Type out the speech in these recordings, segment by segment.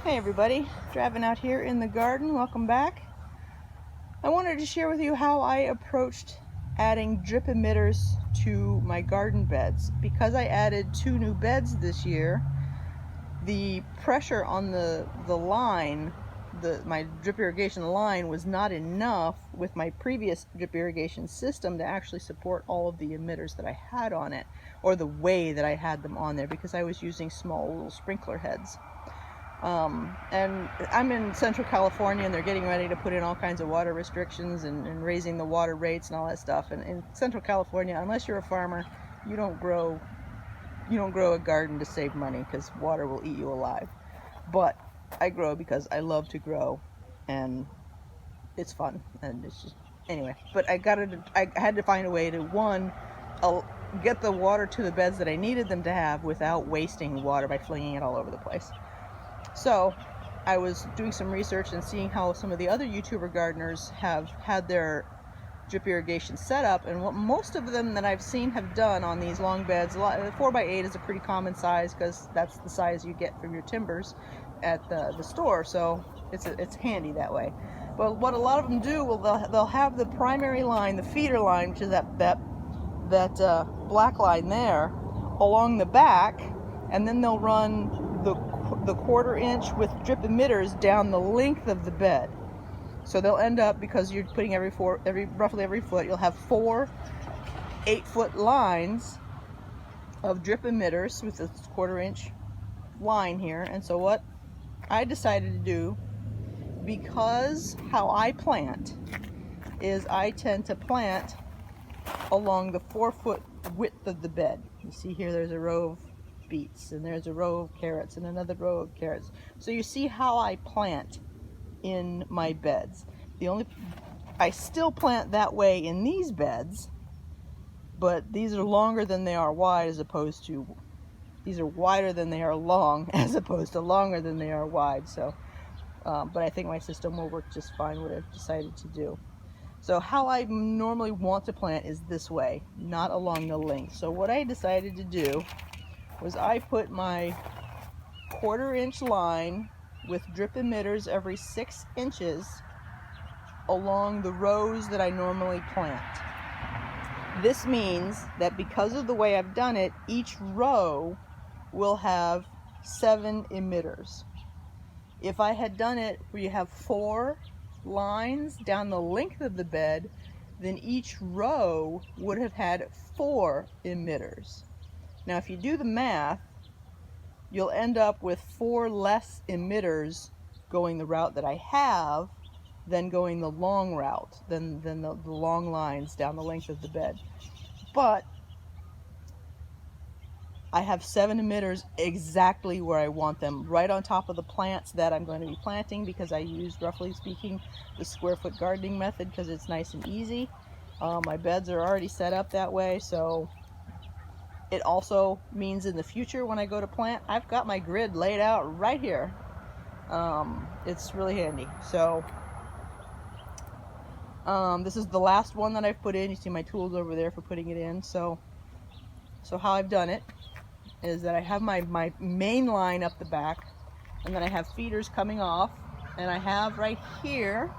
Hey everybody, driving out here in the garden. Welcome back. I wanted to share with you how I approached adding drip emitters to my garden beds. Because I added 2 new beds this year, the pressure on the line, my drip irrigation line, was not enough with my previous drip irrigation system to actually support all of the emitters that I had on it, or the way that I had them on there, because I was using small little sprinkler heads. And I'm in Central California, and they're getting ready to put in all kinds of water restrictions and raising the water rates and all that stuff. And in Central California, unless you're a farmer, you don't grow a garden to save money, because water will eat you alive. But I grow because I love to grow, and it's fun, and it's just, anyway. But I had to find a way to, one, get the water to the beds that I needed them to have without wasting water by flinging it all over the place. So I was doing some research and seeing how some of the other YouTuber gardeners have had their drip irrigation set up, and what most of them that I've seen have done on these long beds, 4x8 is a pretty common size, because that's the size you get from your timbers at the store, so it's handy that way. But what a lot of them do, well, they'll have the primary line, the feeder line, which is that black line there, along the back, and then they'll run the 1/4 inch with drip emitters down the length of the bed. So they'll end up, because you're putting roughly every foot, you'll have 4 8-foot lines of drip emitters with this 1/4 inch line here. And so what I decided to do, because how I plant is I tend to plant along the 4-foot width of the bed. You see here, there's a row of beets, and there's a row of carrots, and another row of carrots. So you see how I plant in my beds. I still plant that way in these beds, but these are longer than they are wide, as opposed to, these are wider than they are long, as opposed to longer than they are wide. So, but I think my system will work just fine, what I've decided to do. So how I normally want to plant is this way, not along the length. So what I decided to do was I put my 1/4 inch line with drip emitters every 6 inches along the rows that I normally plant. This means that because of the way I've done it, each row will have 7 emitters. If I had done it where you have 4 lines down the length of the bed, then each row would have had 4 emitters. Now, if you do the math, you'll end up with 4 less emitters going the route that I have than going the long route, than the long lines down the length of the bed. But I have 7 emitters exactly where I want them, right on top of the plants that I'm going to be planting, because I used, roughly speaking, the square foot gardening method, because it's nice and easy. My beds are already set up that way, so it also means in the future when I go to plant, I've got my grid laid out right here. It's really handy. So this is the last one that I've put in. You see my tools over there for putting it in. So how I've done it is that I have my main line up the back, and then I have feeders coming off, and I have right here,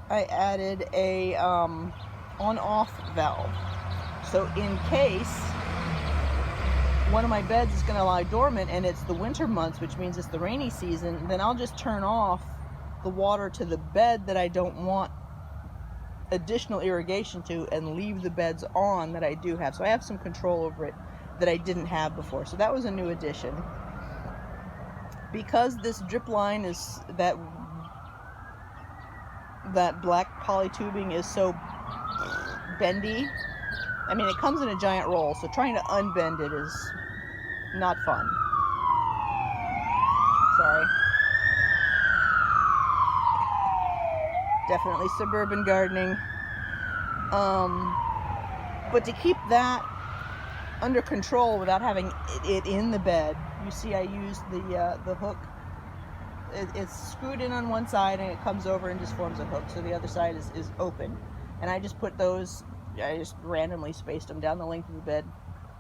I added a on-off valve. So in case one of my beds is going to lie dormant and it's the winter months, which means it's the rainy season, then I'll just turn off the water to the bed that I don't want additional irrigation to, and leave the beds on that I do have. So I have some control over it that I didn't have before. So that was a new addition. Because this drip line is, that black poly tubing is so bendy, I mean, it comes in a giant roll, so trying to unbend it is not fun. Sorry. Definitely suburban gardening. But to keep that under control without having it in the bed, you see I used the hook. It's screwed in on one side, and it comes over and just forms a hook, so the other side is open. And I just put those, I just randomly spaced them down the length of the bed,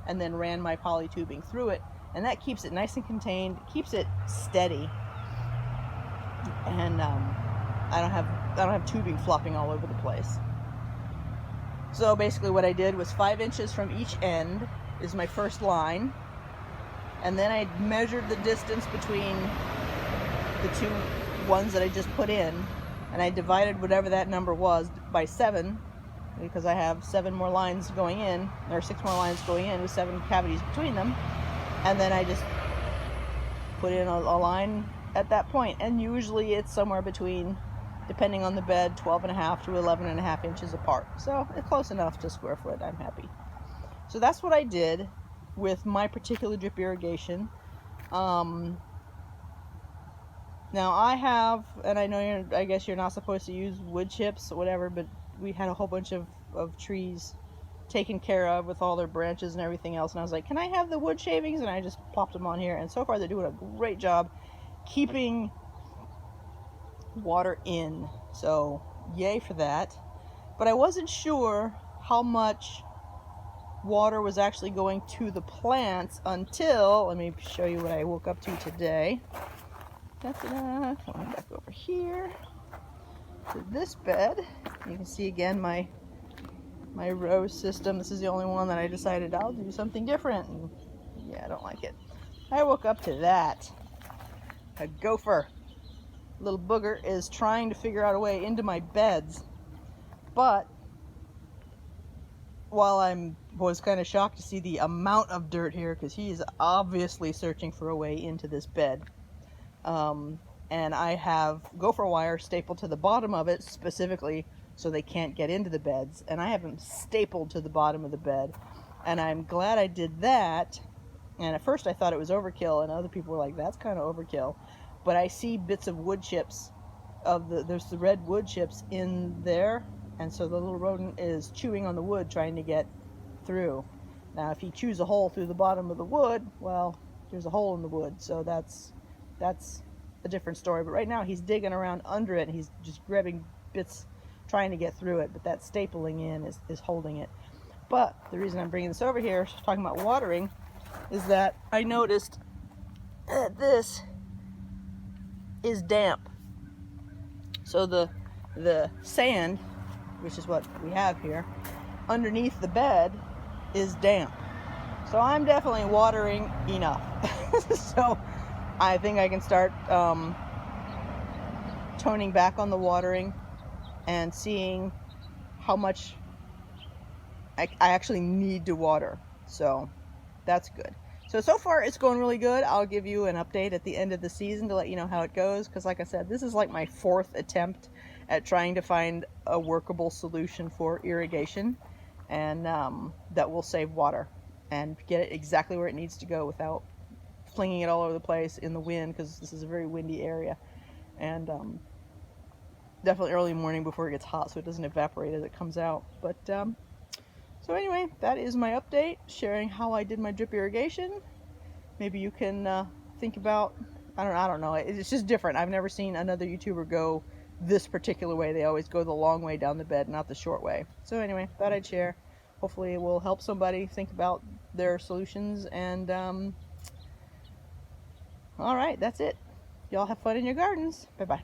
and then ran my poly tubing through it, and that keeps it nice and contained, keeps it steady, and I don't have tubing flopping all over the place. So basically what I did was 5 inches from each end is my first line, and then I measured the distance between the two ones that I just put in, and I divided whatever that number was by 7, because I have 7 more lines going in, or 6 more lines going in with 7 cavities between them, and then I just put in a line at that point, and usually it's somewhere between, depending on the bed, 12.5 to 11.5 inches apart. So it's close enough to square foot. I'm happy. So that's what I did with my particular drip irrigation. Now I have, and I know I guess you're not supposed to use wood chips or whatever, but we had a whole bunch of trees taken care of with all their branches and everything else, and I was like, can I have the wood shavings? And I just plopped them on here, and so far they're doing a great job keeping water in, so yay for that. But I wasn't sure how much water was actually going to the plants until, let me show you what I woke up to today. Going back over here to this bed. You can see again my rose system. This is the only one that I decided I'll do something different, and yeah, I don't like it. I woke up to that. A gopher. Little booger is trying to figure out a way into my beds, but while I was kind of shocked to see the amount of dirt here, because he is obviously searching for a way into this bed. And I have gopher wire stapled to the bottom of it specifically so they can't get into the beds, and I have them stapled to the bottom of the bed, and I'm glad I did that. And at first I thought it was overkill, and other people were like, that's kind of overkill, but I see bits of wood chips there's the red wood chips in there, and so the little rodent is chewing on the wood trying to get through. Now if he chews a hole through the bottom of the wood, well, there's a hole in the wood, so that's a different story. But right now he's digging around under it, and he's just grabbing bits trying to get through it, but that stapling in is holding it. But the reason I'm bringing this over here, talking about watering, is that I noticed that this is damp. So the sand, which is what we have here, underneath the bed is damp. So I'm definitely watering enough. So I think I can start toning back on the watering and seeing how much I actually need to water. So that's good. So far it's going really good. I'll give you an update at the end of the season to let you know how it goes, because like I said, this is like my 4th attempt at trying to find a workable solution for irrigation, and that will save water and get it exactly where it needs to go without flinging it all over the place in the wind, because this is a very windy area, and definitely early morning before it gets hot so it doesn't evaporate as it comes out. But so anyway, that is my update, sharing how I did my drip irrigation. Maybe you can think about, I don't know, it's just different. I've never seen another YouTuber go this particular way. They always go the long way down the bed, not the short way. So anyway, thought I'd share. Hopefully it will help somebody think about their solutions, and all right, that's it. Y'all have fun in your gardens. Bye-bye.